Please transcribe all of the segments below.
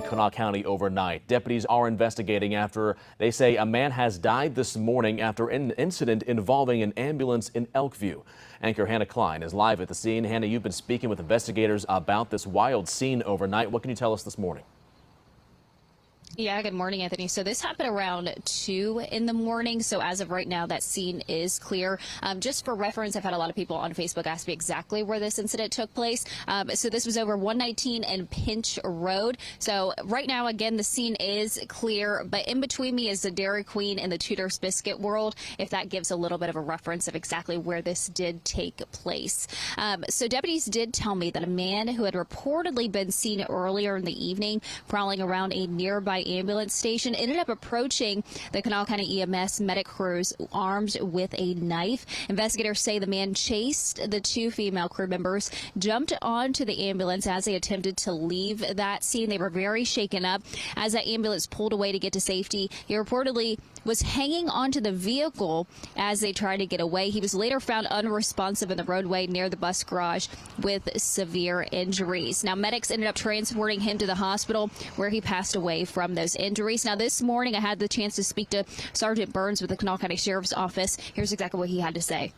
Kanawha County overnight. Deputies are investigating after they say a man has died this morning after an incident involving an ambulance in Elkview. Anchor Hannah Klein is live at the scene. Hannah, you've been speaking with investigators about this wild scene overnight. What can you tell us this morning? Yeah, good morning, Anthony. So this happened around 2 in the morning. So as of right now, that scene is clear. Just for reference, I've had a lot of people on Facebook ask me exactly where this incident took place. So this was over 119 and Pinch Road. So right now, again, the scene is clear. But in between me is the Dairy Queen and the Tudor's Biscuit World, if that gives a little bit of a reference of exactly where this did take place. So deputies did tell me that a man who had reportedly been seen earlier in the evening prowling around a nearby ambulance station ended up approaching the Kanawha County EMS medic crews armed with a knife. Investigators say the man chased the two female crew members, jumped onto the ambulance as they attempted to leave that scene. They were very shaken up as that ambulance pulled away to get to safety. He reportedly was hanging onto the vehicle as they tried to get away. He was later found unresponsive in the roadway near the bus garage with severe injuries. Now, medics ended up transporting him to the hospital where he passed away from those injuries. Now, this morning, I had the chance to speak to Sergeant Burns with the Kanawha County Sheriff's Office. Here's exactly what he had to say.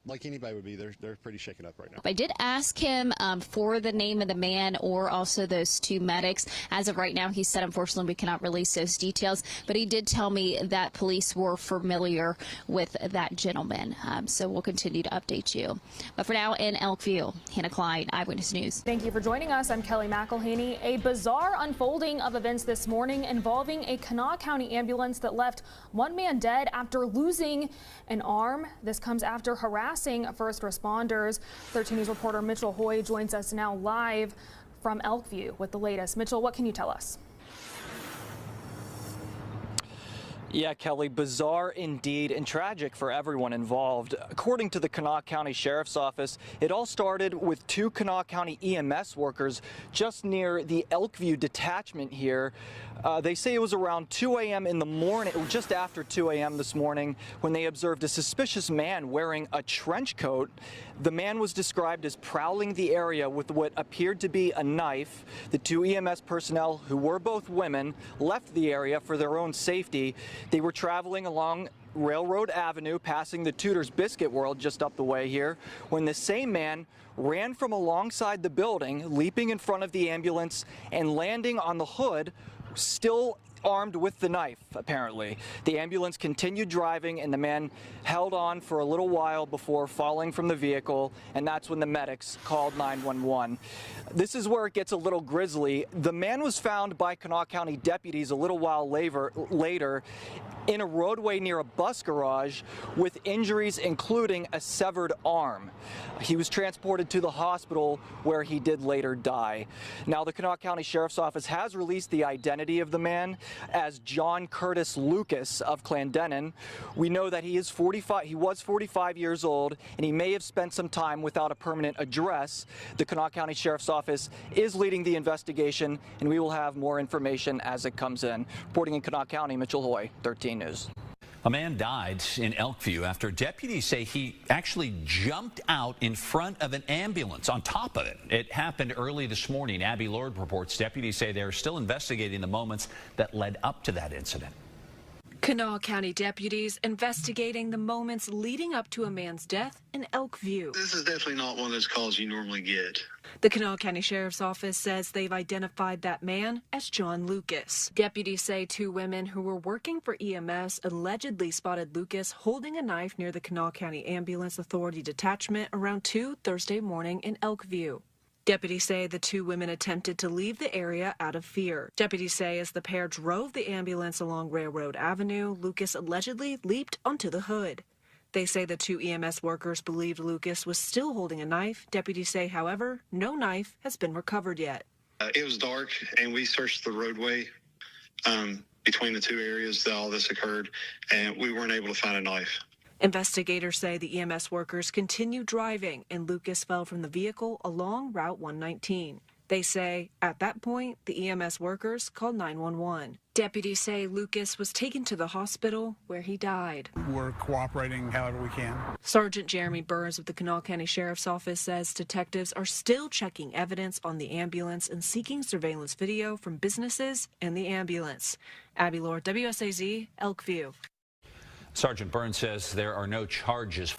Like anybody would be, they're pretty shaken up right now. I did ask him for the name of the man or also those two medics. As of right now, he said, unfortunately, we cannot release those details. But he did tell me that police were familiar with that gentleman. So we'll continue to update you. But for now, in Elkview, Hannah Klein, Eyewitness News. Thank you for joining us. I'm Kelly McElhaney. A bizarre unfolding of events this morning involving a Kanawha County ambulance that left one man dead after losing an arm. This comes after harassing first responders. 13 News reporter Mitchell Hoy joins us now live from Elkview with the latest. Mitchell, what can you tell us? Yeah, Kelly, bizarre indeed and tragic for everyone involved. According to the Kanawha County Sheriff's Office, it all started with two Kanawha County EMS workers just near the Elkview detachment here. They say it was around 2 a.m. in the morning, just after 2 a.m. this morning, when they observed a suspicious man wearing a trench coat. The man was described as prowling the area with what appeared to be a knife. The two EMS personnel, who were both women, left the area for their own safety. They were traveling along Railroad Avenue, passing the Tudor's Biscuit World just up the way here, when the same man ran from alongside the building, leaping in front of the ambulance and landing on the hood, still armed with the knife, apparently. The ambulance continued driving and the man held on for a little while before falling from the vehicle, and that's when the medics called 911. This is where it gets a little grisly. The man was found by Kanawha County deputies a little while later in a roadway near a bus garage with injuries including a severed arm. He was transported to the hospital where he did later die. Now, the Kanawha County Sheriff's Office has released the identity of the man as John Curtis Lucas of Clendenin. We know that he was 45 years old, and he may have spent some time without a permanent address. The Kanawha County Sheriff's Office is leading the investigation, and we will have more information as it comes in. Reporting in Kanawha County, Mitchell Hoy, 13 News. A man died in Elkview after deputies say he actually jumped out in front of an ambulance on top of it. It happened early this morning. Abby Lord reports deputies say they're still investigating the moments that led up to that incident. Kanawha County deputies investigating the moments leading up to a man's death in Elkview. This is definitely not one of those calls you normally get. The Kanawha County Sheriff's Office says they've identified that man as John Lucas. Deputies say two women who were working for EMS allegedly spotted Lucas holding a knife near the Kanawha County Ambulance Authority detachment around 2 Thursday morning in Elkview. Deputies say the two women attempted to leave the area out of fear. Deputies say as the pair drove the ambulance along Railroad Avenue, Lucas allegedly leaped onto the hood. They say the two EMS workers believed Lucas was still holding a knife. Deputies say, however, no knife has been recovered yet. It was dark, and we searched the roadway between the two areas that all this occurred, and we weren't able to find a knife. Investigators say the EMS workers continued driving and Lucas fell from the vehicle along Route 119. They say at that point, the EMS workers called 911. Deputies say Lucas was taken to the hospital where he died. We're cooperating however we can. Sergeant Jeremy Burns of the Kanawha County Sheriff's Office says detectives are still checking evidence on the ambulance and seeking surveillance video from businesses and the ambulance. Abby Lord, WSAZ, Elkview. Sergeant Burns says there are no charges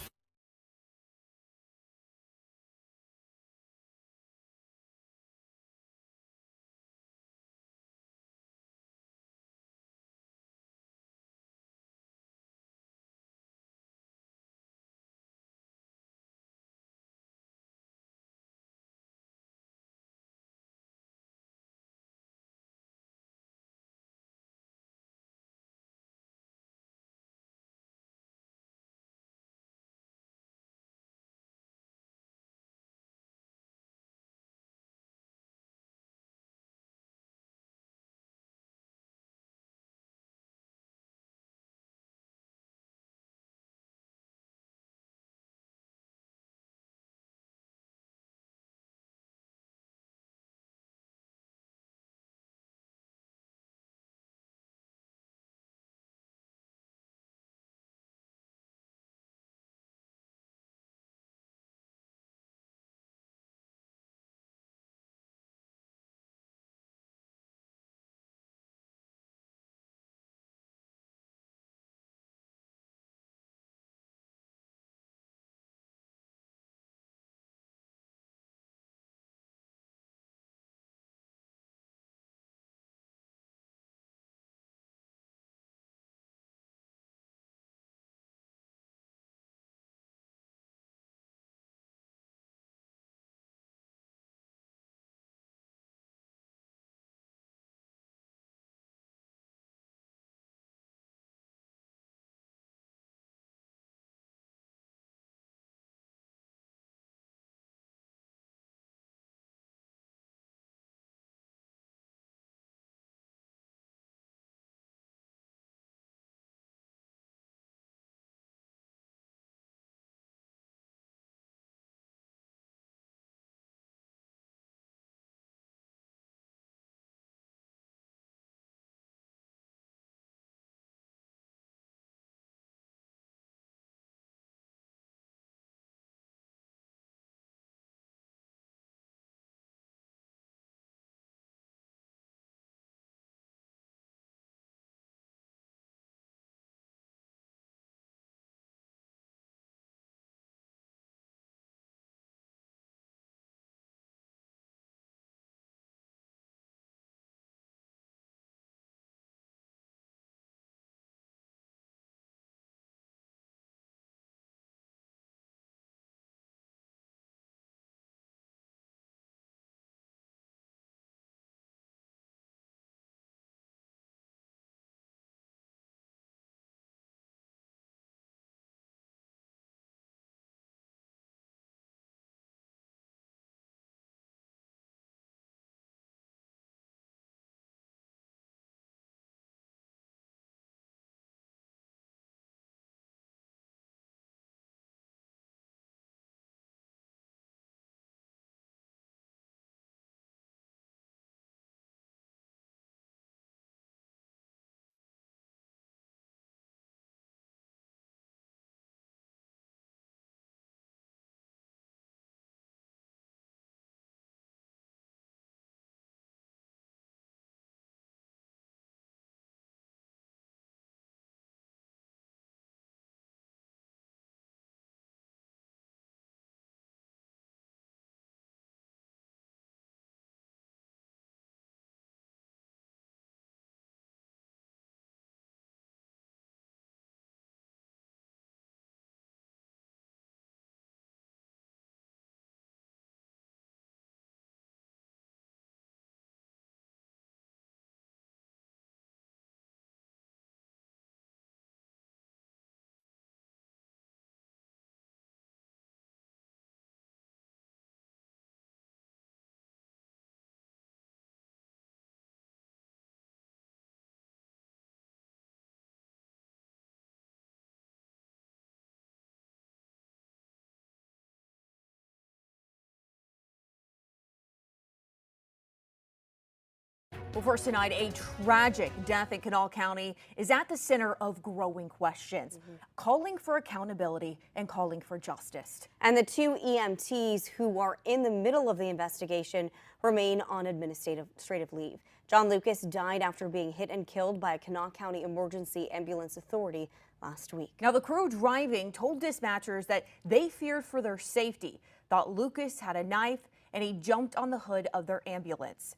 Well, first tonight, a tragic death in Kanawha County is at the center of growing questions, calling for accountability and calling for justice. And the two EMTs who are in the middle of the investigation remain on administrative leave. John Lucas died after being hit and killed by a Kanawha County Emergency Ambulance Authority last week. Now, the crew driving told dispatchers that they feared for their safety, thought Lucas had a knife, and he jumped on the hood of their ambulance.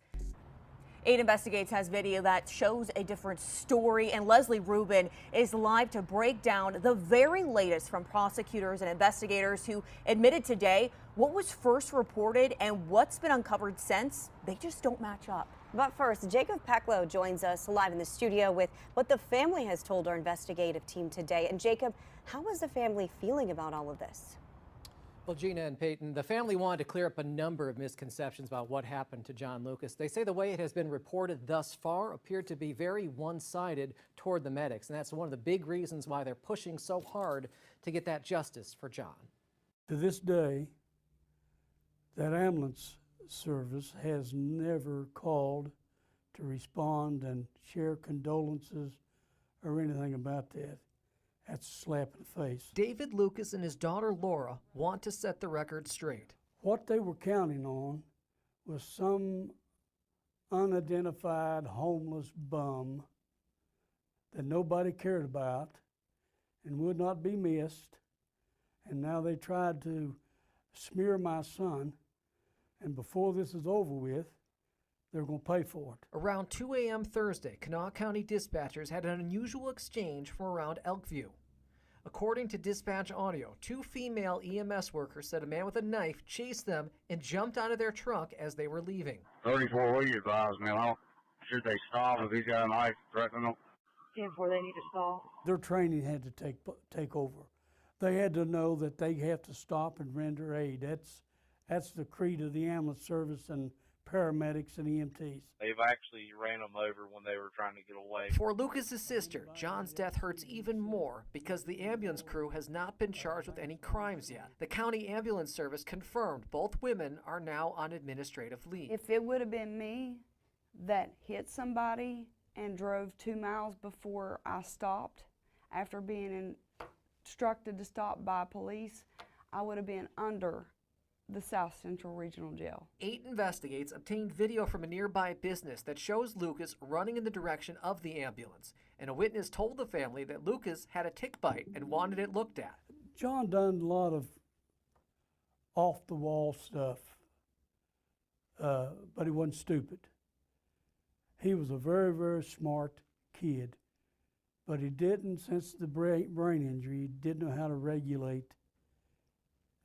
8 Investigates has video that shows a different story, and Leslie Rubin is live to break down the very latest from prosecutors and investigators who admitted today what was first reported and what's been uncovered since. They just don't match up. But first, Jacob Peklo joins us live in the studio with what the family has told our investigative team today. And Jacob, how is the family feeling about all of this? Well, Gina and Peyton, the family wanted to clear up a number of misconceptions about what happened to John Lucas. They say the way it has been reported thus far appeared to be very one-sided toward the medics, and that's one of the big reasons why they're pushing so hard to get that justice for John. To this day, that ambulance service has never called to respond and share condolences or anything about that. That's a slap in the face. David Lucas and his daughter Laura want to set the record straight. What they were counting on was some unidentified homeless bum that nobody cared about and would not be missed. And now they tried to smear my son, and before this is over with, they're going to pay for it. Around 2 a.m. Thursday, Kanawha County dispatchers had an unusual exchange from around Elkview. According to dispatch audio, 2 female EMS workers said a man with a knife chased them and jumped out of their truck as they were leaving. 34, what do you advise me? Should they stop if he's got a knife threatening them? Before they need to stop. Their training had to take over. They had to know that they have to stop and render aid. That's the creed of the ambulance service and paramedics and EMTs. They've actually ran them over when they were trying to get away. For Lucas's sister, John's death hurts even more because the ambulance crew has not been charged with any crimes yet. The county ambulance service confirmed both women are now on administrative leave. If it would have been me that hit somebody and drove 2 miles before I stopped, after being instructed to stop by police, I would have been under the South Central Regional Jail. 8 Investigates obtained video from a nearby business that shows Lucas running in the direction of the ambulance, and a witness told the family that Lucas had a tick bite and wanted it looked at. John done a lot of off-the-wall stuff, but he wasn't stupid. He was a very, very smart kid, but he didn't, since the brain injury, he didn't know how to regulate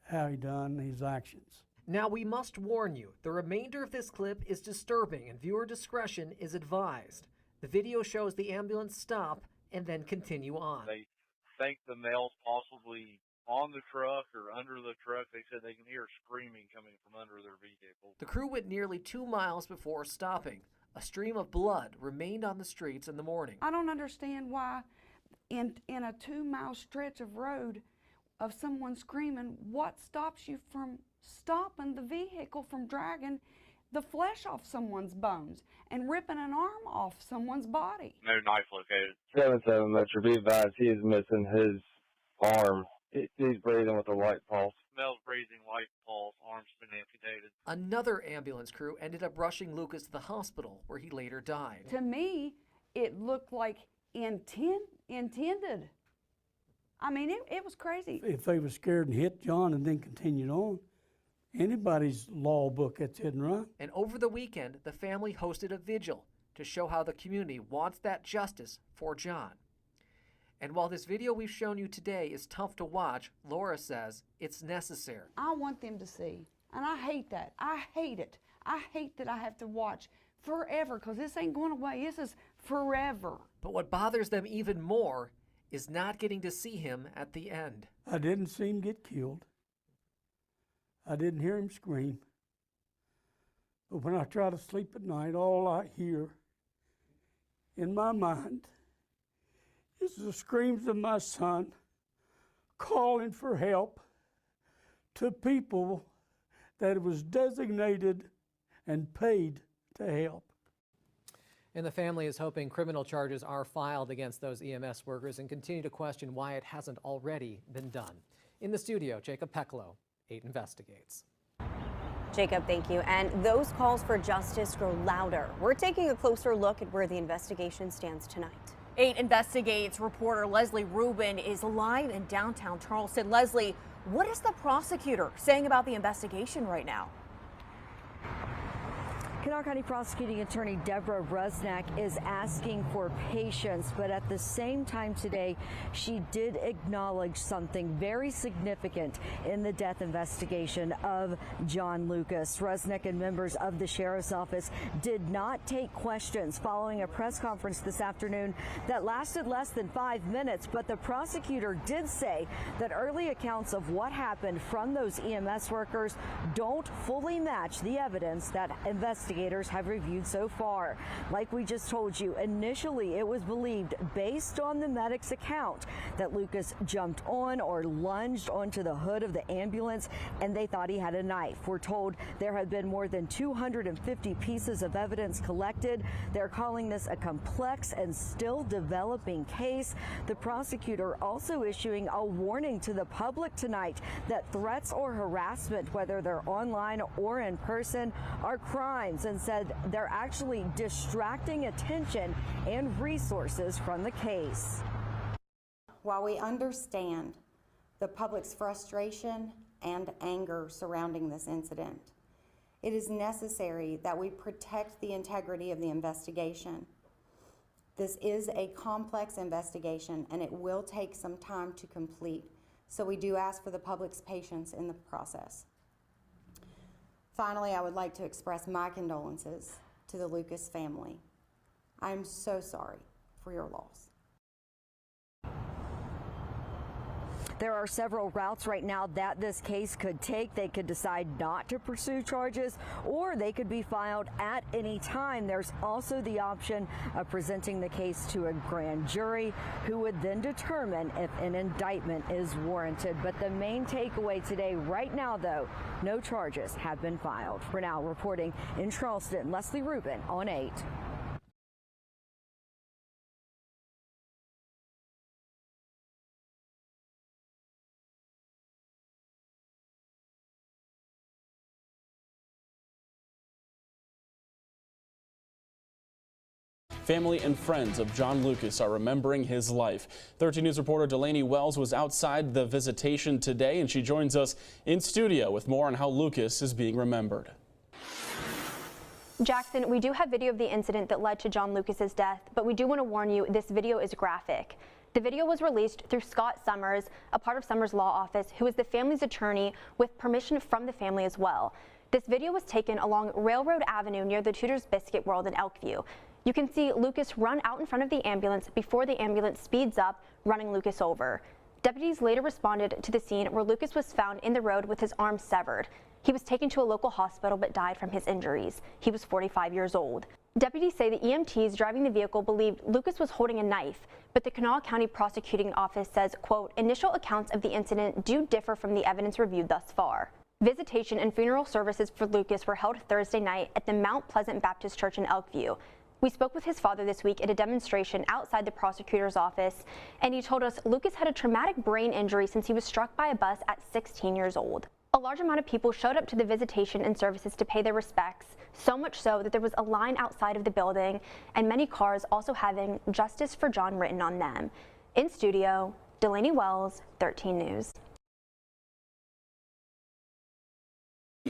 how he done his actions. Now we must warn you, the remainder of this clip is disturbing and viewer discretion is advised. The video shows the ambulance stop and then continue on. They think the male's possibly on the truck or under the truck. They said they can hear screaming coming from under their vehicle. The crew went nearly 2 miles before stopping. A stream of blood remained on the streets in the morning. I don't understand why in a 2-mile stretch of road of someone screaming, what stops you from stopping the vehicle from dragging the flesh off someone's bones and ripping an arm off someone's body? No knife located. 7-7 Metro, be advised, he is missing his arm. He's breathing with a light pulse. Male's breathing, light pulse, arm's been amputated. Another ambulance crew ended up rushing Lucas to the hospital, where he later died. To me, it looked like intended. I mean, it was crazy. If they were scared and hit John and then continued on, anybody's law book that's hit and run. And over the weekend, the family hosted a vigil to show how the community wants that justice for John. And while this video we've shown you today is tough to watch, Laura says it's necessary. I want them to see, and I hate that. I hate it. I hate that I have to watch forever, because this ain't going away. This is forever. But what bothers them even more is not getting to see him at the end. I didn't see him get killed. I didn't hear him scream. But when I try to sleep at night, all I hear in my mind is the screams of my son calling for help to people that was designated and paid to help. And the family is hoping criminal charges are filed against those EMS workers and continue to question why it hasn't already been done. In the studio, Jacob Peklo, 8 Investigates. Jacob, thank you. And those calls for justice grow louder. We're taking a closer look at where the investigation stands tonight. 8 Investigates reporter Leslie Rubin is live in downtown Charleston. Leslie, what is the prosecutor saying about the investigation right now? Kanawha County Prosecuting Attorney Deborah Rusnak is asking for patience, but at the same time today, she did acknowledge something very significant in the death investigation of John Lucas. Rusnak and members of the Sheriff's Office did not take questions following a press conference this afternoon that lasted less than 5 minutes, but the prosecutor did say that early accounts of what happened from those EMS workers don't fully match the evidence that investigators have reviewed so far. Like we just told you, initially it was believed, based on the medic's account, that Lucas jumped on or lunged onto the hood of the ambulance and they thought he had a knife. We're told there have been more than 250 pieces of evidence collected. They're calling this a complex and still developing case. The prosecutor also issuing a warning to the public tonight that threats or harassment, whether they're online or in person, are crimes, and said they're actually distracting attention and resources from the case. While we understand the public's frustration and anger surrounding this incident, it is necessary that we protect the integrity of the investigation. This is a complex investigation and it will take some time to complete, so we do ask for the public's patience in the process. Finally, I would like to express my condolences to the Lucas family. I am so sorry for your loss. There are several routes right now that this case could take. They could decide not to pursue charges, or they could be filed at any time. There's also the option of presenting the case to a grand jury, who would then determine if an indictment is warranted. But the main takeaway today, right now, though, no charges have been filed. For now, reporting in Charleston, Leslie Rubin on 8. Family and friends of John Lucas are remembering his life. 13 News reporter Delaney Wells was outside the visitation today, and she joins us in studio with more on how Lucas is being remembered. Jackson, we do have video of the incident that led to John Lucas's death, but we do want to warn you, this video is graphic. The video was released through Scott Summers, a part of Summers' law office, who is the family's attorney, with permission from the family as well. This video was taken along Railroad Avenue near the Tudor's Biscuit World in Elkview. You can see Lucas run out in front of the ambulance before the ambulance speeds up, running Lucas over. Deputies later responded to the scene where Lucas was found in the road with his arm severed. He was taken to a local hospital but died from his injuries. He was 45 years old. Deputies say the EMTs driving the vehicle believed Lucas was holding a knife, but the Kanawha County Prosecuting Office says, quote, initial accounts of the incident do differ from the evidence reviewed thus far. Visitation and funeral services for Lucas were held Thursday night at the Mount Pleasant Baptist Church in Elkview. We spoke with his father this week at a demonstration outside the prosecutor's office, and he told us Lucas had a traumatic brain injury since he was struck by a bus at 16 years old. A large amount of people showed up to the visitation and services to pay their respects, so much so that there was a line outside of the building, and many cars also having "Justice for John" written on them. In studio, Delaney Wells, 13 News.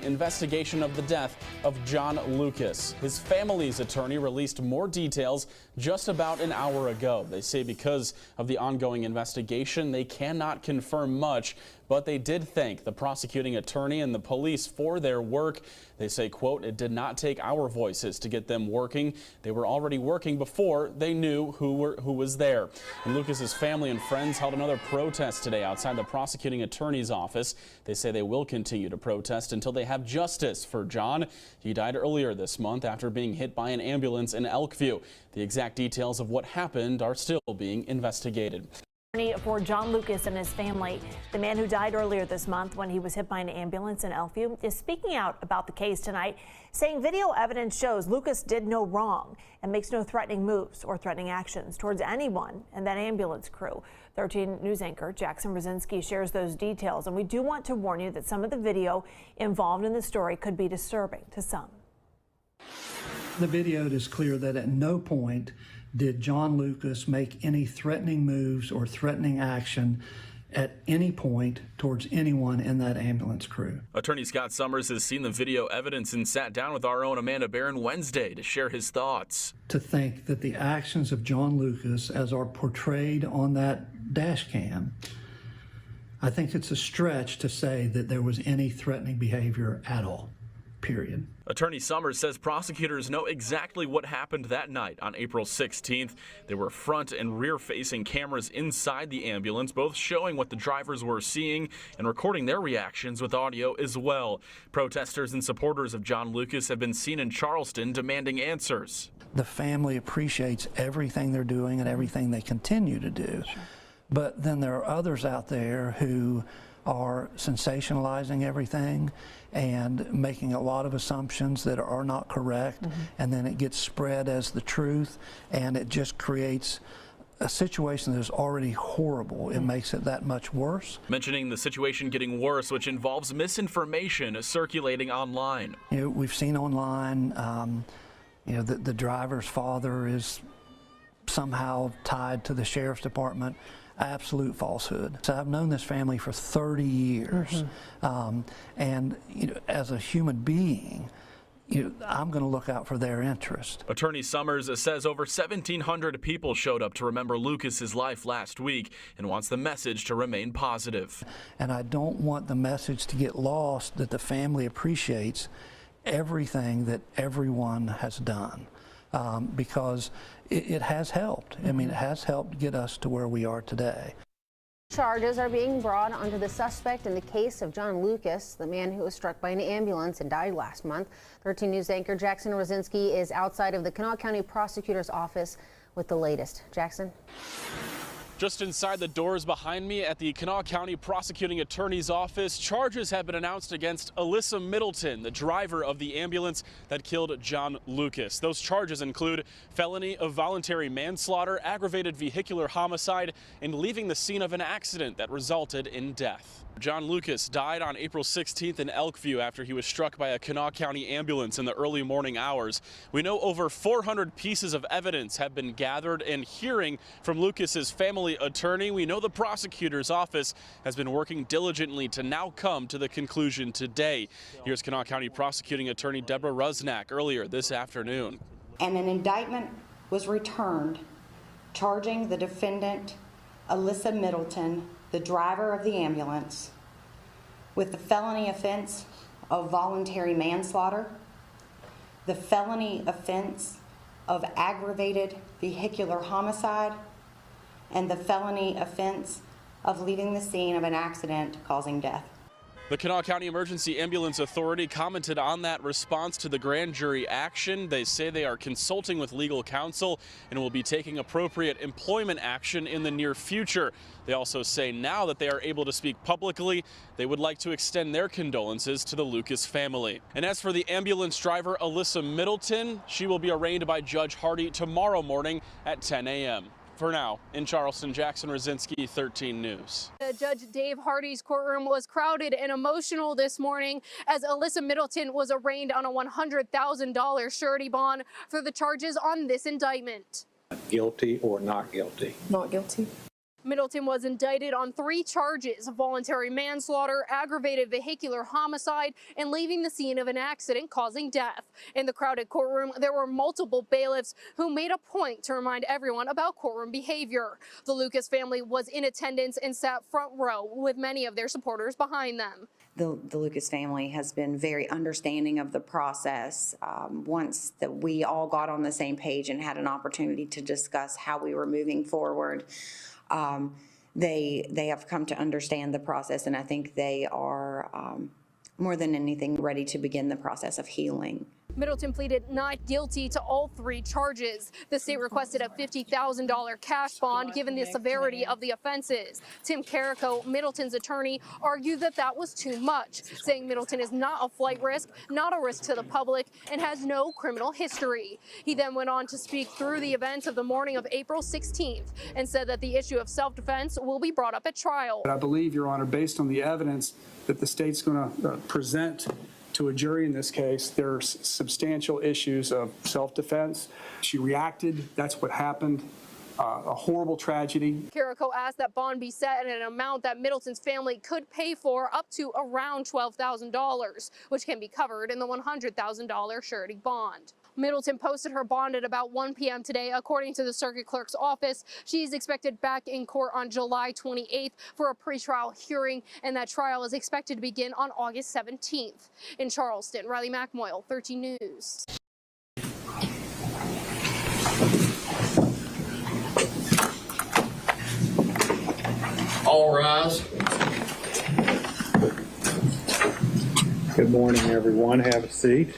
Investigation of the death of John Lucas. His family's attorney released more details just about an hour ago. They say because of the ongoing investigation, they cannot confirm much, but they did thank the prosecuting attorney and the police for their work. They say, quote, it did not take our voices to get them working. They were already working before they knew who was there. And Lucas's family and friends held another protest today outside the prosecuting attorney's office. They say they will continue to protest until they have justice for John. He died earlier this month after being hit by an ambulance in Elkview. The exact details of what happened are still being investigated. For John Lucas and his family, the man who died earlier this month when he was hit by an ambulance in Elkview, is speaking out about the case tonight, saying video evidence shows Lucas did no wrong and makes no threatening moves or threatening actions towards anyone in that ambulance crew. 13 News anchor Jackson Rosinski shares those details, and we do want to warn you that some of the video involved in the story could be disturbing to some. The video is clear that at no point did John Lucas make any threatening moves or threatening action at any point towards anyone in that ambulance crew. Attorney Scott Summers has seen the video evidence and sat down with our own Amanda Barron Wednesday to share his thoughts. To think that the actions of John Lucas, as are portrayed on that dash cam, I think it's a stretch to say that there was any threatening behavior at all. Period. Attorney Summers says prosecutors know exactly what happened that night on April 16th. There were front and rear facing cameras inside the ambulance, both showing what the drivers were seeing and recording their reactions with audio as well. Protesters and supporters of John Lucas have been seen in Charleston demanding answers. The family appreciates everything they're doing and everything they continue to do. Sure. But then there are others out there who are sensationalizing everything and making a lot of assumptions that are not correct, and then it gets spread as the truth, and it just creates a situation that is already horrible. It makes it that much worse. Mentioning the situation getting worse, which involves misinformation circulating online. You know, we've seen online, you know, the driver's father is somehow tied to the sheriff's department. Absolute falsehood. So I've known this family for 30 years, and you know, as a human being, you know, I'm going to look out for their interest. Attorney Summers says over 1,700 people showed up to remember Lucas's life last week and wants the message to remain positive. And I don't want the message to get lost that the family appreciates everything that everyone has done. Because it has helped. I mean, it has helped get us to where we are today. Charges are being brought onto the suspect in the case of John Lucas, the man who was struck by an ambulance and died last month. 13 News anchor Jackson Rosinski is outside of the Kanawha County Prosecutor's Office with the latest. Jackson? Just inside the doors behind me at the Kanawha County Prosecuting Attorney's Office, charges have been announced against Alyssa Middleton, the driver of the ambulance that killed John Lucas. Those charges include felony of voluntary manslaughter, aggravated vehicular homicide, and leaving the scene of an accident that resulted in death. John Lucas died on April 16th in Elkview after he was struck by a Kanawha County ambulance in the early morning hours. We know over 400 pieces of evidence have been gathered, and hearing from Lucas's family attorney, we know the prosecutor's office has been working diligently to now come to the conclusion today. Here's Kanawha County Prosecuting Attorney Deborah Rusnak earlier this afternoon. And an indictment was returned charging the defendant, Alyssa Middleton, the driver of the ambulance, with the felony offense of voluntary manslaughter, the felony offense of aggravated vehicular homicide, and the felony offense of leaving the scene of an accident causing death. The Kanawha County Emergency Ambulance Authority commented on that response to the grand jury action. They say they are consulting with legal counsel and will be taking appropriate employment action in the near future. They also say now that they are able to speak publicly, they would like to extend their condolences to the Lucas family. And as for the ambulance driver, Alyssa Middleton, she will be arraigned by Judge Hardy tomorrow morning at 10 a.m. For now, in Charleston, Jackson Rosinski, 13 News. Judge Dave Hardy's courtroom was crowded and emotional this morning as Alyssa Middleton was arraigned on a $100,000 surety bond for the charges on this indictment. Guilty or not guilty? Not guilty. Middleton was indicted on 3 charges: voluntary manslaughter, aggravated vehicular homicide, and leaving the scene of an accident causing death. In the crowded courtroom, there were multiple bailiffs who made a point to remind everyone about courtroom behavior. The Lucas family was in attendance and sat front row with many of their supporters behind them. The Lucas family has been very understanding of the process. Once that we all got on the same page and had an opportunity to discuss how we were moving forward, they have come to understand the process, and I think they are more than anything ready to begin the process of healing. Middleton pleaded not guilty to all 3 charges. The state requested a $50,000 cash bond given the severity of the offenses. Tim Carrico, Middleton's attorney, argued that that was too much, saying Middleton is not a flight risk, not a risk to the public, and has no criminal history. He then went on to speak through the events of the morning of April 16th and said that the issue of self-defense will be brought up at trial. I believe, Your Honor, based on the evidence that the state's going to present to a jury in this case, there's substantial issues of self-defense. She reacted. That's what happened. A horrible tragedy. Carrico asked that bond be set at an amount that Middleton's family could pay for up to around $12,000, which can be covered in the $100,000 surety bond. Middleton posted her bond at about 1 p.m. today. According to the circuit clerk's office, she's expected back in court on July 28th for a pretrial hearing, and that trial is expected to begin on August 17th. In Charleston, Riley McMoyle, 13 News. All rise. Good morning, everyone. Have a seat.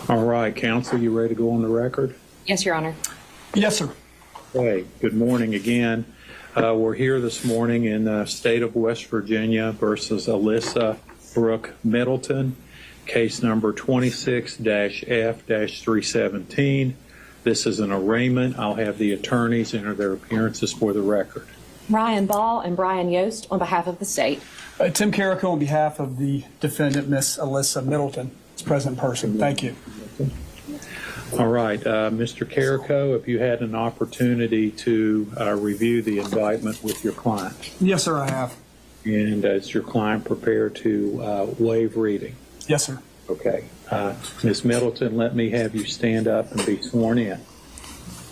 All right, counsel, you ready to go on the record? Yes, Your Honor. Yes, sir. Okay, good morning again. We're here this morning in the state of West Virginia versus Alyssa Brooke Middleton, case number 26-F-317. This is an arraignment. I'll have the attorneys enter their appearances for the record. Ryan Ball and Brian Yost on behalf of the state. Tim Carrico on behalf of the defendant, Miss Alyssa Middleton. It's present person. Thank you. All right, Mr. Carrico, have you had an opportunity to review the indictment with your client? Yes, sir, I have. And is your client prepared to waive reading? Yes, sir. Okay. Ms. Middleton, let me have you stand up and be sworn in.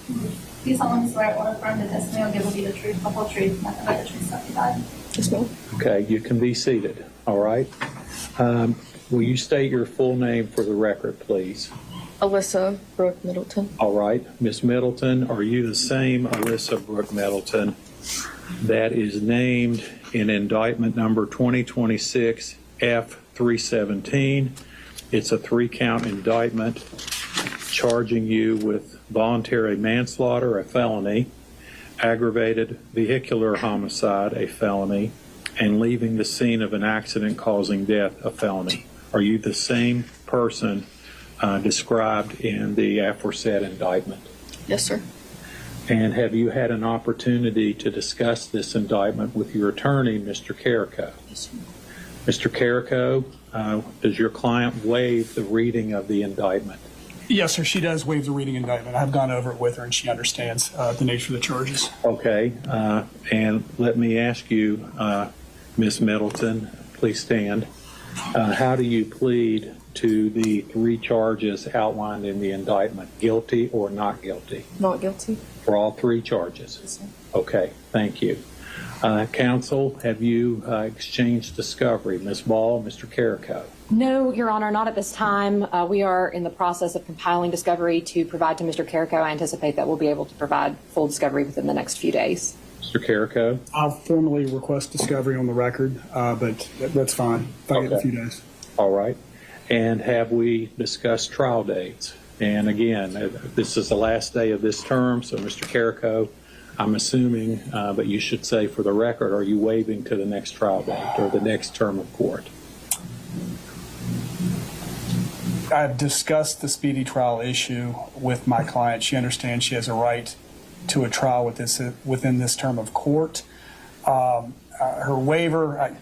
Do you solemnly swear or affirm that testimony will give will be the truth, the whole truth, nothing but the truth, so help you God? Yes, ma'am. Okay, you can be seated. All right. Will you state your full name for the record, please? Alyssa Brooke Middleton. All right. Ms. Middleton, are you the same Alyssa Brooke Middleton that is named in indictment number 2026-F-317? It's a 3-count indictment charging you with voluntary manslaughter, a felony, aggravated vehicular homicide, a felony, and leaving the scene of an accident causing death, a felony. Are you the same person described in the aforesaid indictment? Yes, sir. And have you had an opportunity to discuss this indictment with your attorney, Mr. Carrico? Yes, sir. Mr. Carrico, does your client waive the reading of the indictment? Yes, sir. She does waive the reading indictment. I've gone over it with her, and she understands the nature of the charges. Okay. And let me ask you, Ms. Middleton, please stand. How do you plead to the 3 charges outlined in the indictment? Guilty or not guilty? Not guilty. For all 3 charges? Yes, sir. Okay. Thank you. Counsel, have you exchanged discovery? Ms. Ball, Mr. Carrico? No, Your Honor, not at this time. We are in the process of compiling discovery to provide to Mr. Carrico. I anticipate that we'll be able to provide full discovery within the next few days. Mr. Carrico? I'll formally request discovery on the record, but that's fine. If I get a few days. All right. And have we discussed trial dates? And again, this is the last day of this term, so Mr. Carrico, I'm assuming, but you should say for the record, are you waiving to the next trial date or the next term of court? I've discussed the speedy trial issue with my client. She understands she has a right to a trial within this term of court. Her waiver,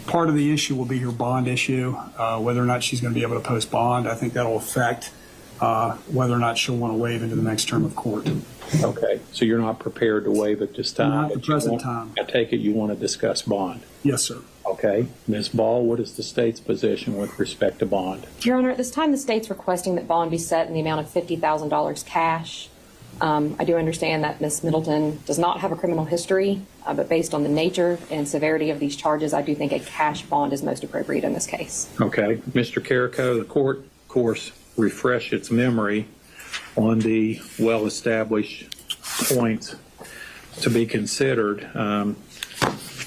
part of the issue will be her bond issue, whether or not she's going to be able to post bond. I think that will affect whether or not she'll want to waive into the next term of court. Okay, so you're not prepared to waive at this time? Not at the present time. I take it you want to discuss bond? Yes, sir. Okay. Ms. Ball, what is the state's position with respect to bond? Your Honor, at this time, the state's requesting that bond be set in the amount of $50,000 cash. I do understand that Ms. Middleton does not have a criminal history, but based on the nature and severity of these charges, I do think a cash bond is most appropriate in this case. Okay. Mr. Carrico, the court, of course, refresh its memory on the well-established points to be considered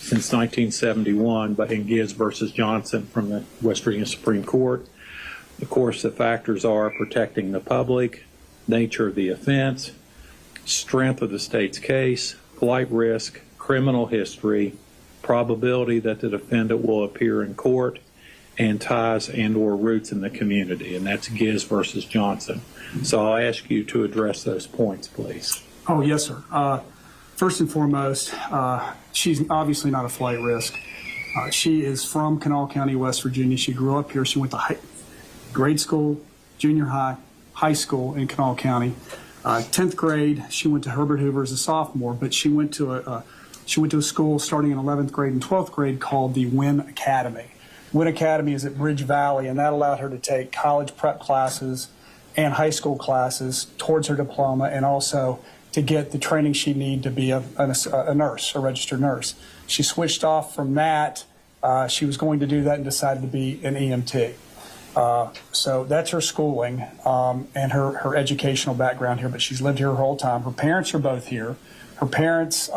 since 1971, but in Gibbs versus Johnson from the West Virginia Supreme Court. Of course, the factors are protecting the public, nature of the offense, strength of the state's case, flight risk, criminal history, probability that the defendant will appear in court, and ties and or roots in the community, and that's Gibbs versus Johnson. So I'll ask you to address those points, please. Oh, yes, sir. First and foremost, she's obviously not a flight risk. She is from Kanawha County, West Virginia. She grew up here. She went to grade school, junior high, high school in Kanawha County. 10th grade, she went to Herbert Hoover as a sophomore, but she went to a school starting in 11th grade and 12th grade called the Wynn Academy. Wynn Academy is at Bridge Valley, and that allowed her to take college prep classes and high school classes towards her diploma, and also to get the training she needed to be a nurse, a registered nurse. She switched off from that. She was going to do that and decided to be an EMT. So that's her schooling and her educational background here, but she's lived here her whole time. Her parents are both here. Her parents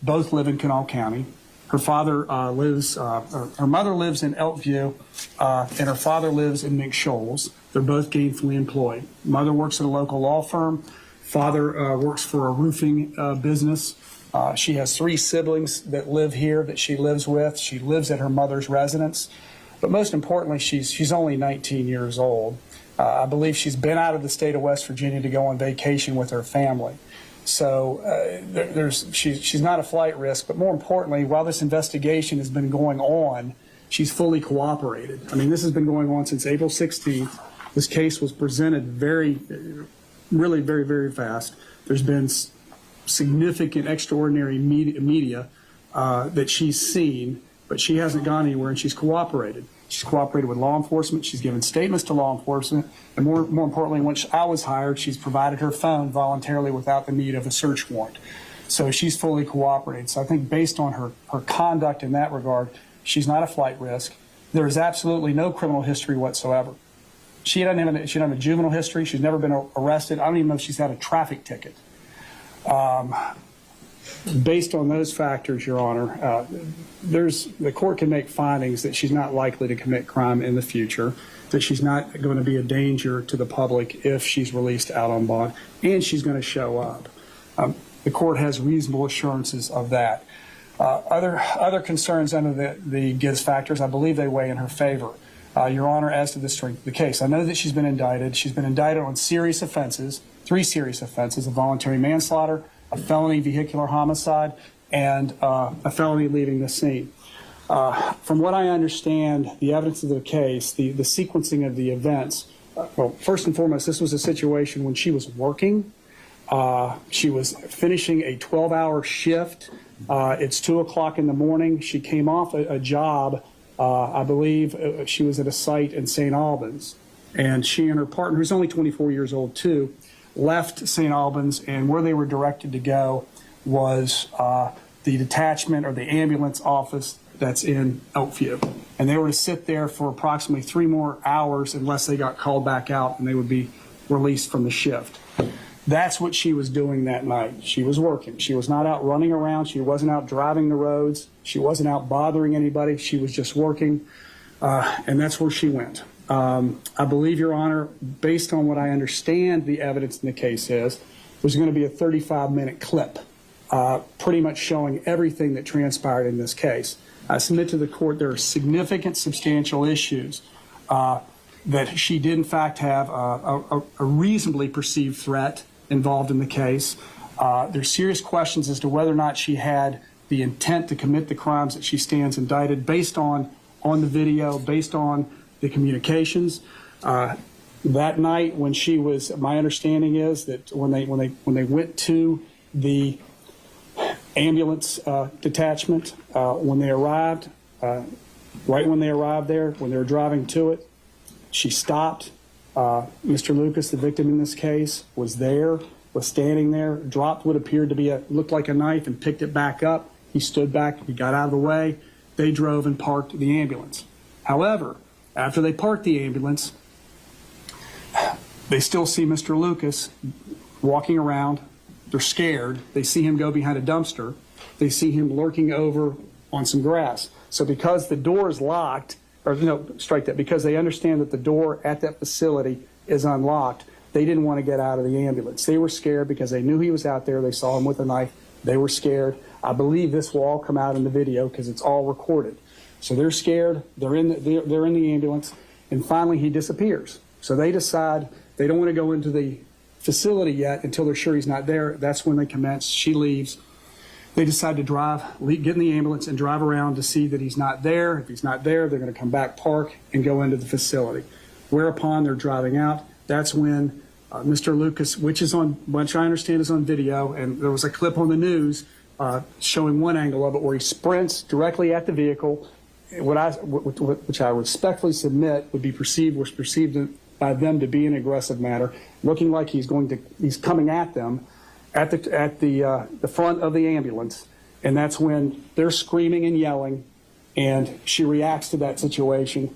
both live in Kanawha County. Her father her mother lives in Elkview, and her father lives in McShoals. They're both gainfully employed. Mother works at a local law firm. Father works for a roofing business. She has 3 siblings that live here that she lives with. She lives at her mother's residence. But most importantly, she's only 19 years old. I believe she's been out of the state of West Virginia to go on vacation with her family. So she's not a flight risk. But more importantly, while this investigation has been going on, she's fully cooperated. I mean, this has been going on since April 16th. This case was presented really very, very fast. There's been significant, extraordinary media that she's seen, but she hasn't gone anywhere, and she's cooperated. She's cooperated with law enforcement. She's given statements to law enforcement. And more importantly, when I was hired, she's provided her phone voluntarily without the need of a search warrant. So she's fully cooperated. So I think based on her conduct in that regard, she's not a flight risk. There is absolutely no criminal history whatsoever. She doesn't have a juvenile history. She's never been arrested. I don't even know if she's had a traffic ticket. Based on those factors, Your Honor, the court can make findings that she's not likely to commit crime in the future, that she's not going to be a danger to the public if she's released out on bond, and she's going to show up. The court has reasonable assurances of that. Other concerns under the Gibbs factors, I believe they weigh in her favor. Your Honor, as to the strength of the case, I know that she's been indicted. She's been indicted on serious offenses, 3 serious offenses: a voluntary manslaughter, a felony vehicular homicide, and a felony leaving the scene. From what I understand, the evidence of the case, the sequencing of the events, well, first and foremost, this was a situation when she was working. She was finishing a 12-hour shift. It's 2 o'clock in the morning. She came off a job. I believe she was at a site in St. Albans, and she and her partner, who's only 24 years old too, left St. Albans, and where they were directed to go was the detachment or the ambulance office that's in Elkview. And they were to sit there for approximately 3 more hours unless they got called back out, and they would be released from the shift. That's what she was doing that night. She was working. She was not out running around. She wasn't out driving the roads. She wasn't out bothering anybody. She was just working, and that's where she went. I believe, Your Honor, based on what I understand the evidence in the case is, was going to be a 35-minute clip, pretty much showing everything that transpired in this case. I submit to the court there are significant, substantial issues that she did, in fact, have a reasonably perceived threat involved in the case. There's serious questions as to whether or not she had the intent to commit the crimes that she stands indicted based on the video, based on the communications. That night when she was, my understanding is that when they went to the ambulance detachment, when they arrived, right when they arrived there, when they were driving to it, she stopped. Mr. Lucas, the victim in this case, was there. was standing there, dropped what appeared to be looked like a knife and picked it back up. He stood back, he got out of the way. They drove and parked the ambulance. However, after they parked the ambulance, they still see Mr. Lucas walking around. They're scared. They see him go behind a dumpster. They see him lurking over on some grass. So because the door is locked, or no, strike that, because they understand that the door at that facility is unlocked, they didn't want to get out of the ambulance. They were scared because they knew he was out there. They saw him with a knife. They were scared. I believe this will all come out in the video because it's all recorded. So they're scared. They're in the ambulance, and finally he disappears. So they decide they don't want to go into the facility yet until they're sure he's not there. That's when they commence. She leaves. They decide to get in the ambulance and drive around to see that he's not there. If he's not there, they're going to come back, park, and go into the facility. Whereupon they're driving out. That's when Mr. Lucas, which I understand is on video, and there was a clip on the news showing one angle of it where he sprints directly at the vehicle, which I respectfully submit was perceived by them to be an aggressive matter, looking like he's coming at them at the front of the ambulance, and that's when they're screaming and yelling, and she reacts to that situation.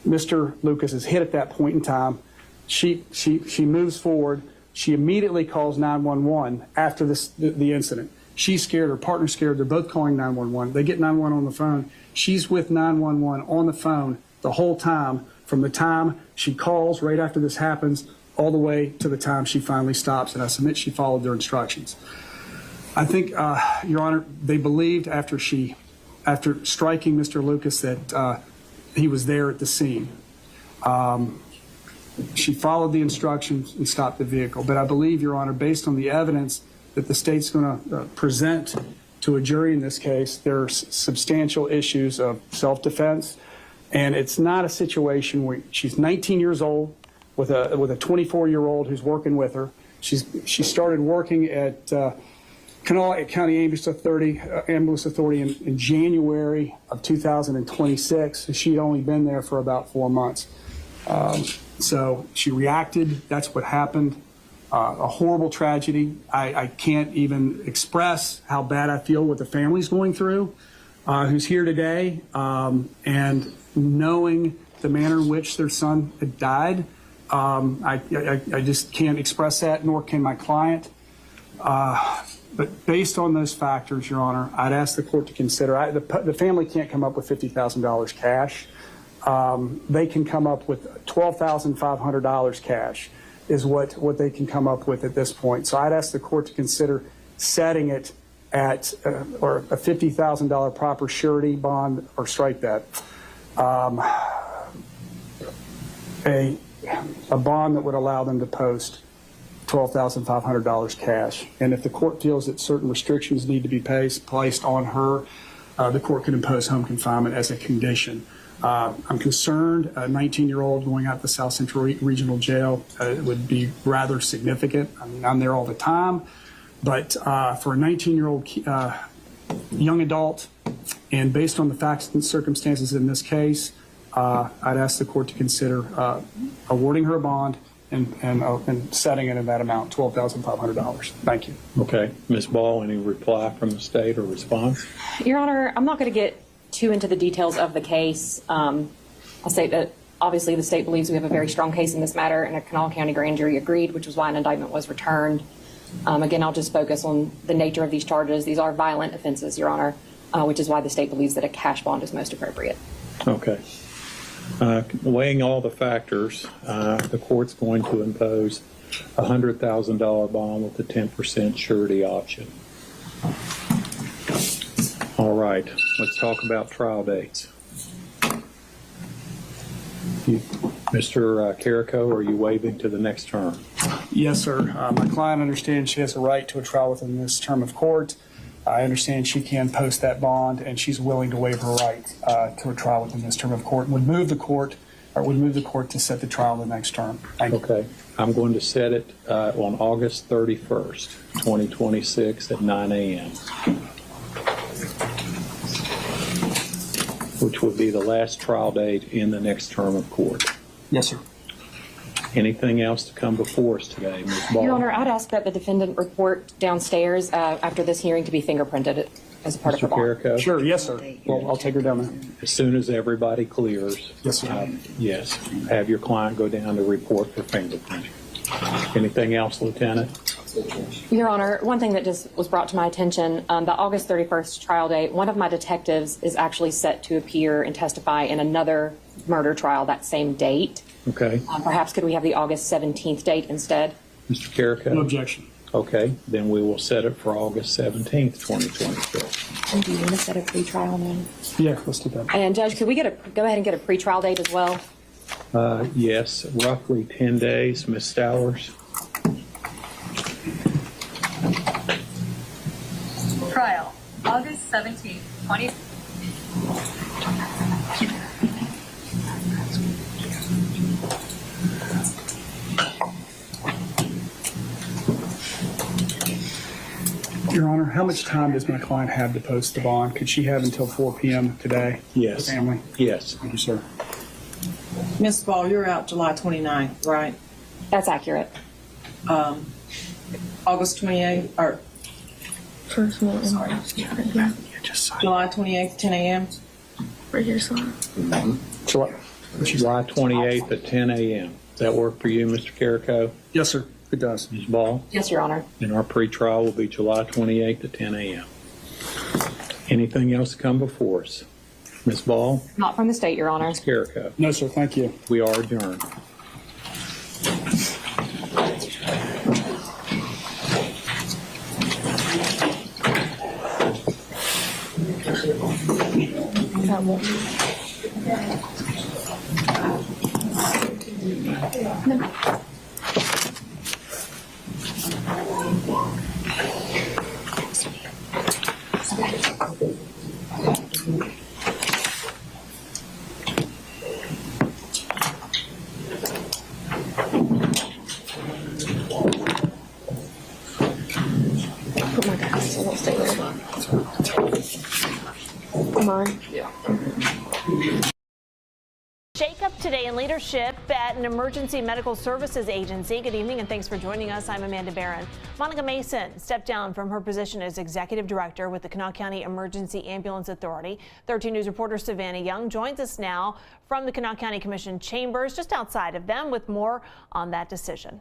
Mr. Lucas is hit at that point in time. She moves forward. She immediately calls 911 after the incident. She's scared. Her partner's scared. They're both calling 911. They get 911 on the phone. She's with 911 on the phone the whole time, from the time she calls right after this happens all the way to the time she finally stops, and I submit she followed their instructions. I think, Your Honor, they believed after striking Mr. Lucas that he was there at the scene. She followed the instructions and stopped the vehicle. But I believe, Your Honor, based on the evidence that the state's going to present to a jury in this case, there are substantial issues of self-defense. And it's not a situation where she's 19 years old with a 24-year-old who's working with her. She started working at Kanawha County Ambulance Authority in January of 2026. She'd only been there for about 4 months. So she reacted. That's what happened. A horrible tragedy. I can't even express how bad I feel what the family's going through, who's here today, and knowing the manner in which their son had died. I just can't express that, nor can my client. But based on those factors, Your Honor, I'd ask the court to consider. The family can't come up with $50,000 cash. They can come up with $12,500 cash is what they can come up with at this point. So I'd ask the court to consider setting it at or a $50,000 proper surety bond, or strike that. A bond that would allow them to post $12,500 cash. And if the court feels that certain restrictions need to be placed on her, the court can impose home confinement as a condition. I'm concerned a 19-year-old going out to the South Central Regional Jail would be rather significant. I mean, I'm there all the time, but for a 19-year-old young adult, and based on the facts and circumstances in this case, I'd ask the court to consider awarding her a bond and setting it in that amount, $12,500. Thank you. Okay. Ms. Ball, any reply from the state or response? Your Honor, I'm not going to get too into the details of the case. I'll say that obviously the state believes we have a very strong case in this matter, and a Kanawha County grand jury agreed, which was why an indictment was returned. Again, I'll just focus on the nature of these charges. These are violent offenses, Your Honor, which is why the state believes that a cash bond is most appropriate. Okay. Weighing all the factors, the court's going to impose a $100,000 bond with a 10% surety option. All right, let's talk about trial dates. Mr. Carrico, are you waiving to the next term? Yes, sir. My client understands she has a right to a trial within this term of court. I understand she can post that bond, and she's willing to waive her right to a trial within this term of court. Would move the court to set the trial the next term. Thank you. Okay. I'm going to set it on August 31st, 2026 at 9 a.m., which would be the last trial date in the next term of court. Yes, sir. Anything else to come before us today, Ms. Ball? Your Honor, I'd ask that the defendant report downstairs after this hearing to be fingerprinted as a part of her Mr. bond. Carrico? Sure, yes, sir. Well, I'll take her down there. As soon as everybody clears. Yes, sir. Yes, have your client go down to report for fingerprinting. Anything else, Lieutenant? Your Honor, one thing that just was brought to my attention, the August 31st trial date, one of my detectives is actually set to appear and testify in another murder trial that same date. Okay. Perhaps could we have the August 17th date instead? Mr. Carrico? No objection. Okay, then we will set it for August 17th, 2022. And do you want to set a pretrial now? Yeah, let's do that. And Judge, could we go ahead and get a pretrial date as well? Yes, roughly 10 days, Ms. Stowers. Trial, August 17th, 20. Your Honor, how much time does my client have to post the bond? Could she have until 4 p.m. today? Yes. The family? Yes. Thank you, sir. Ms. Ball, you're out July 29th, right? That's accurate. August 28th, or sorry, July 28th, 10 a.m. Right here, sir. July 28th at 10 a.m. Does that work for you, Mr. Carrico? Yes, sir. It does. Ms. Ball? Yes, Your Honor. And our pretrial will be July 28th at 10 a.m. Anything else to come before us? Ms. Ball? Not from the state, Your Honor. Ms. Carrico? No, sir. Thank you. We are adjourned. Put my glasses on, I'll stay there. Come on. Yeah. Shake-up today in leadership at an emergency medical services agency. Good evening and thanks for joining us. I'm Amanda Barron. Monica Mason stepped down from her position as executive director with the Kanawha County Emergency Ambulance Authority. 13 News reporter Savannah Young joins us now from the Kanawha County Commission chambers just outside of them with more on that decision.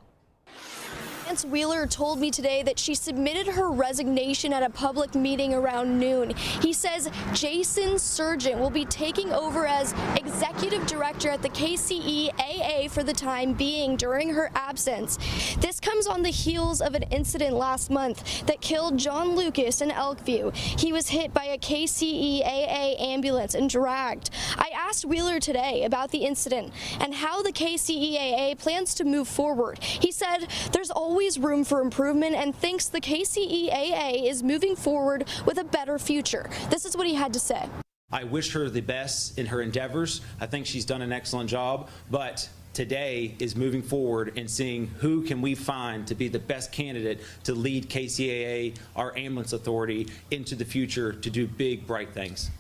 Lance Wheeler told me today that she submitted her resignation at a public meeting around noon. He says Jason Surgent will be taking over as executive director at the KCEAA for the time being during her absence. This comes on the heels of an incident last month that killed John Lucas in Elkview. He was hit by a KCEAA ambulance and dragged. I asked Wheeler today about the incident and how the KCEAA plans to move forward. He said there's always room for improvement and thinks the KCEAA is moving forward with a better future. This is what he had to say. I wish her the best in her endeavors. I think she's done an excellent job, but today is moving forward and seeing who can we find to be the best candidate to lead KCEAA, our ambulance authority, into the future to do big, bright things.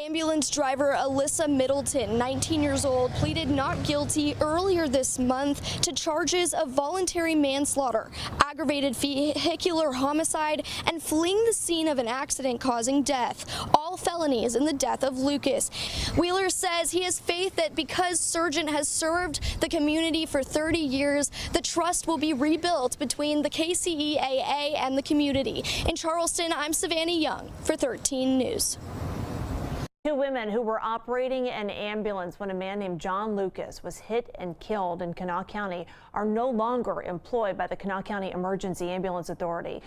Ambulance driver Alyssa Middleton, 19 years old, pleaded not guilty earlier this month to charges of voluntary manslaughter, aggravated vehicular homicide, and fleeing the scene of an accident causing death, all felonies in the death of Lucas. Wheeler says he has faith that because Surgent has served the community for 30 years, the trust will be rebuilt between the KCEAA and the community. In Charleston, I'm Savannah Young for 13 News. Two women who were operating an ambulance when a man named John Lucas was hit and killed in Kanawha County are no longer employed by the Kanawha County Emergency Ambulance Authority.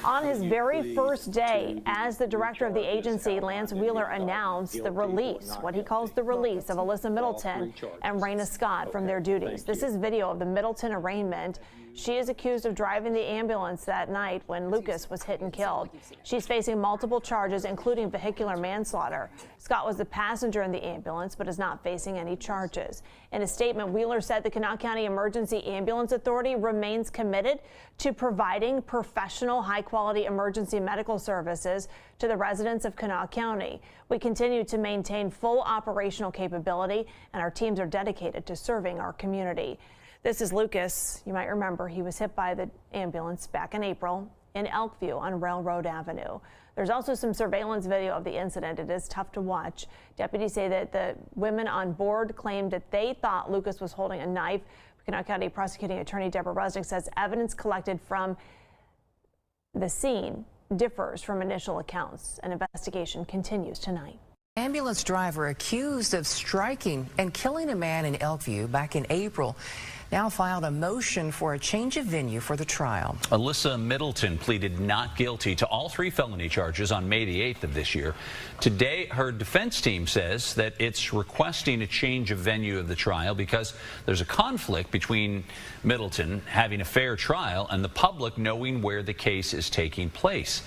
On his very first day as the director of the agency, Lance Wheeler announced the release, what he calls the release of Alyssa Middleton and Raina Scott from their duties. This is video of the Middleton arraignment. She is accused of driving the ambulance that night when Lucas was hit and killed. She's facing multiple charges, including vehicular manslaughter. Scott was a passenger in the ambulance but is not facing any charges. In a statement, Wheeler said the Kanawha County Emergency Ambulance Authority remains committed to providing professional, high-quality emergency medical services to the residents of Kanawha County. We continue to maintain full operational capability, and our teams are dedicated to serving our community. This is Lucas. You might remember he was hit by the ambulance back in April in Elkview on Railroad Avenue. There's also some surveillance video of the incident. It is tough to watch. Deputies say that the women on board claimed that they thought Lucas was holding a knife. Kanawha County Prosecuting Attorney Deborah Rusnick says evidence collected from the scene differs from initial accounts. An investigation continues tonight. Ambulance driver accused of striking and killing a man in Elkview back in April now filed a motion for a change of venue for the trial. Alyssa Middleton pleaded not guilty to all 3 felony charges on May the 8th of this year. Today, her defense team says that it's requesting a change of venue of the trial because there's a conflict between Middleton having a fair trial and the public knowing where the case is taking place.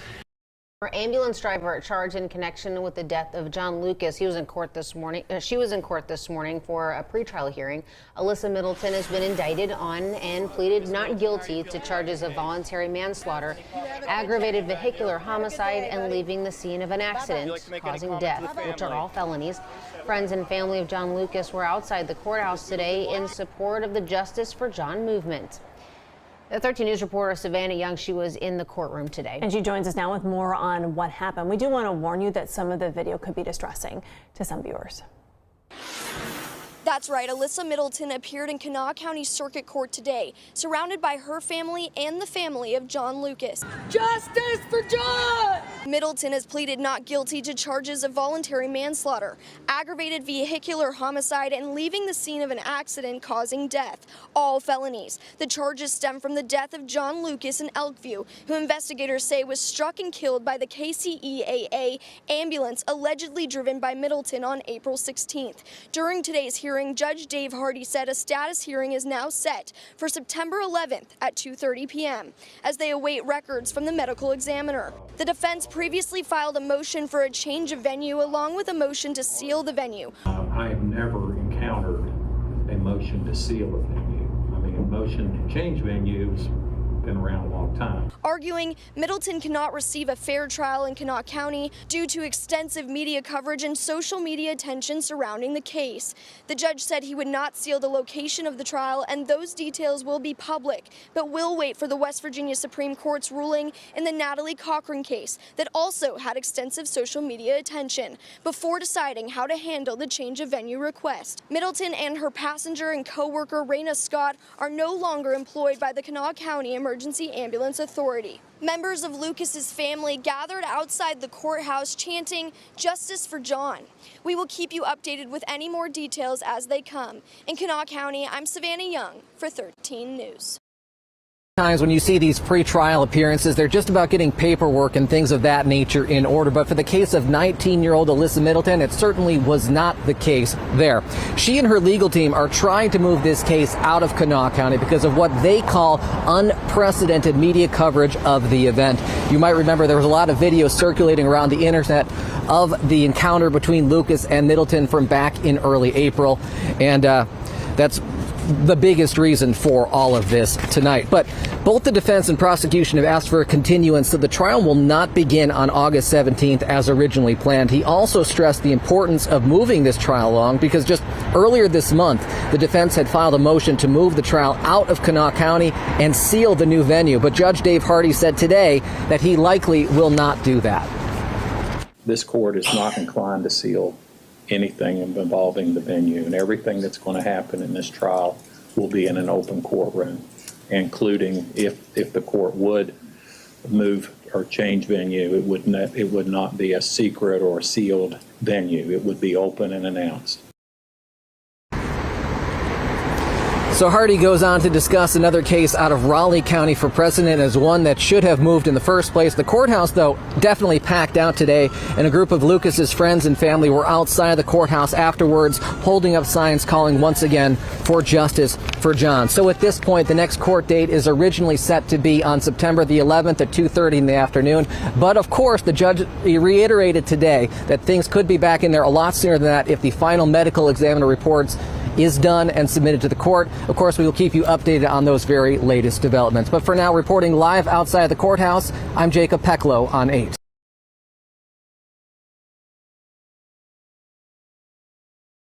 Our ambulance driver at charge in connection with the death of John Lucas. He was in court this morning. She was in court this morning for a pretrial hearing. Alyssa Middleton has been indicted on and pleaded not guilty to charges of voluntary manslaughter, aggravated vehicular homicide, and leaving the scene of an accident causing death, which are all felonies. Friends and family of John Lucas were outside the courthouse today in support of the Justice for John movement. The 13 News reporter Savannah Young, she was in the courtroom today. And she joins us now with more on what happened. We do want to warn you that some of the video could be distressing to some viewers. That's right, Alyssa Middleton appeared in Kanawha County Circuit Court today, surrounded by her family and the family of John Lucas. Justice for John! Middleton has pleaded not guilty to charges of voluntary manslaughter, aggravated vehicular homicide, and leaving the scene of an accident causing death, all felonies. The charges stem from the death of John Lucas in Elkview, who investigators say was struck and killed by the KCEAA ambulance allegedly driven by Middleton on April 16th. During today's hearing, Judge Dave Hardy said a status hearing is now set for September 11th at 2:30 p.m. as they await records from the medical examiner. The defense previously filed a motion for a change of venue along with a motion to seal the venue. I have never encountered a motion to seal a venue. I mean, a motion to change venues been around a long time. Arguing Middleton cannot receive a fair trial in Kanawha County due to extensive media coverage and social media attention surrounding the case. The judge said he would not seal the location of the trial and those details will be public, but will wait for the West Virginia Supreme Court's ruling in the Natalie Cochran case that also had extensive social media attention before deciding how to handle the change of venue request. Middleton and her passenger and co-worker Raina Scott are no longer employed by the Kanawha County Emergency Ambulance Authority. Members of Lucas's family gathered outside the courthouse chanting, "Justice for John." We will keep you updated with any more details as they come. In Kanawha County, I'm Savannah Young for 13 News. Times when you see these pre-trial appearances, they're just about getting paperwork and things of that nature in order. But for the case of 19-year-old Alyssa Middleton, it certainly was not the case there. She and her legal team are trying to move this case out of Kanawha County because of what they call unprecedented media coverage of the event. You might remember there was a lot of video circulating around the internet of the encounter between Lucas and Middleton from back in early April. And that's the biggest reason for all of this tonight. But both the defense and prosecution have asked for a continuance, so the trial will not begin on August 17th as originally planned. He also stressed the importance of moving this trial along because just earlier this month, the defense had filed a motion to move the trial out of Kanawha County and seal the new venue. But Judge Dave Hardy said today that he likely will not do that. This court is not inclined to seal anything involving the venue, and everything that's going to happen in this trial will be in an open courtroom, including if the court would move or change venue, it would not be a secret or a sealed venue. It would be open and announced. So Hardy goes on to discuss another case out of Raleigh County for precedent as one that should have moved in the first place. The courthouse, though, definitely packed out today, and a group of Lucas's friends and family were outside the courthouse afterwards, holding up signs calling once again for justice for John. So at this point, the next court date is originally set to be on September the 11th at 2:30 in the afternoon. But of course, the judge reiterated today that things could be back in there a lot sooner than that if the final medical examiner reports is done and submitted to the court. Of course, we will keep you updated on those very latest developments. But for now, reporting live outside the courthouse, I'm Jacob Peklo on 8.